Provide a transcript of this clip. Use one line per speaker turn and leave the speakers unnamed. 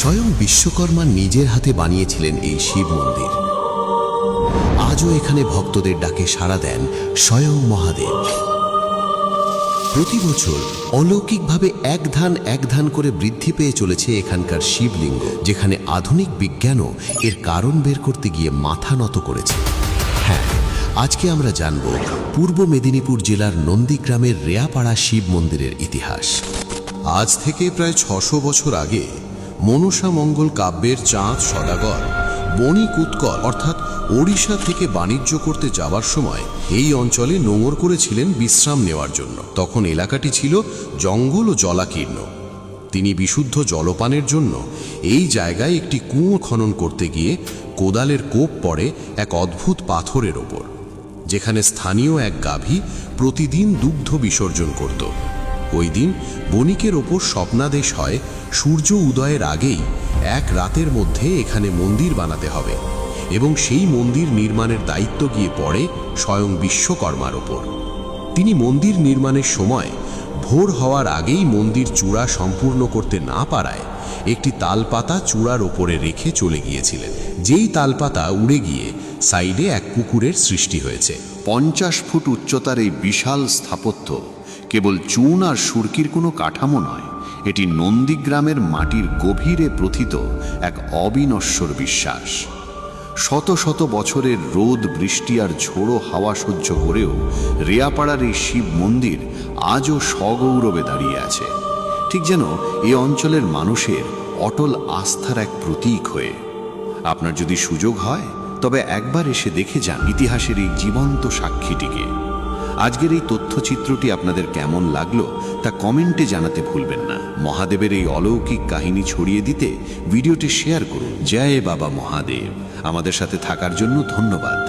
স্বয়ং বিশ্বকর্মা নিজের হাতে বানিয়েছিলেন এই শিব মন্দির। আজও এখানে ভক্তদের ডাকে সাড়া দেন স্বয়ং মহাদেব। প্রতি বছর অলৌকিকভাবে এক ধান করে বৃদ্ধি পেয়ে চলেছে এখানকার শিবলিঙ্গ, যেখানে আধুনিক বিজ্ঞানও এর কারণ বের করতে গিয়ে মাথা নত করেছে। হ্যাঁ, আজকে আমরা জানব পূর্ব মেদিনীপুর জেলার নন্দীগ্রামের রেয়াপাড়া শিব মন্দিরের ইতিহাস।
আজ থেকে প্রায় ৬০০ বছর আগে মনসা মঙ্গল কাব্যের চাঁদ সদাগর বণিক উৎকল অর্থাৎ ওড়িশা থেকে বাণিজ্য করতে যাওয়ার সময় এই অঞ্চলে নোঙর করেছিলেন বিশ্রাম নেওয়ার জন্য। তখন এলাকাটি ছিল জঙ্গল ও জলাকীর্ণ। তিনি বিশুদ্ধ জলপানের জন্য এই জায়গায় একটি কুয়ো খনন করতে গিয়ে কোদালের কোপ পড়ে এক অদ্ভুত পাথরের ওপর, যেখানে স্থানীয় এক গাভী প্রতিদিন দুগ্ধ বিসর্জন করত। ওই দিন বণিকের ওপর স্বপ্নাদেশ হয় সূর্য উদয়ের আগেই এক রাতের মধ্যে এখানে মন্দির বানাতে হবে, এবং সেই মন্দির নির্মাণের দায়িত্ব গিয়ে পড়ে স্বয়ং বিশ্বকর্মার ওপর। তিনি মন্দির নির্মাণের সময় ভোর হওয়ার আগেই মন্দির চূড়া সম্পূর্ণ করতে না পারায় একটি তালপাতা চূড়ার ওপরে রেখে চলে গিয়েছিলেন। যেই তালপাতা উড়ে গিয়ে সাইডে এক পুকুরের সৃষ্টি হয়েছে।
50 ফুট উচ্চতার এই বিশাল স্থাপত্য কেবল চুন আর সুরকির কোনো কাঠামো নয়, এটি নন্দীগ্রামের মাটির গভীরে প্রথিত এক অবিনশ্বর বিশ্বাস। শত শত বছরের রোদ, বৃষ্টি আর ঝোড়ো হাওয়া সহ্য করেও রেয়াপাড়ার এই শিব মন্দির আজও সগৌরবে দাঁড়িয়ে আছে, ঠিক যেন এ অঞ্চলের মানুষের অটল আস্থার এক প্রতীক হয়ে। আপনার যদি সুযোগ হয় তবে একবার এসে দেখে যান ইতিহাসের এই জীবন্ত সাক্ষীটিকে। আজকের এই তথ্যচিত্রটি আপনাদের কেমন লাগলো তা কমেন্টে জানাতে ভুলবেন না। মহাদেবের এই অলৌকিক কাহিনী ছড়িয়ে দিতে ভিডিওটি শেয়ার করুন। জয় বাবা মহাদেব। আমাদের সাথে থাকার জন্য ধন্যবাদ।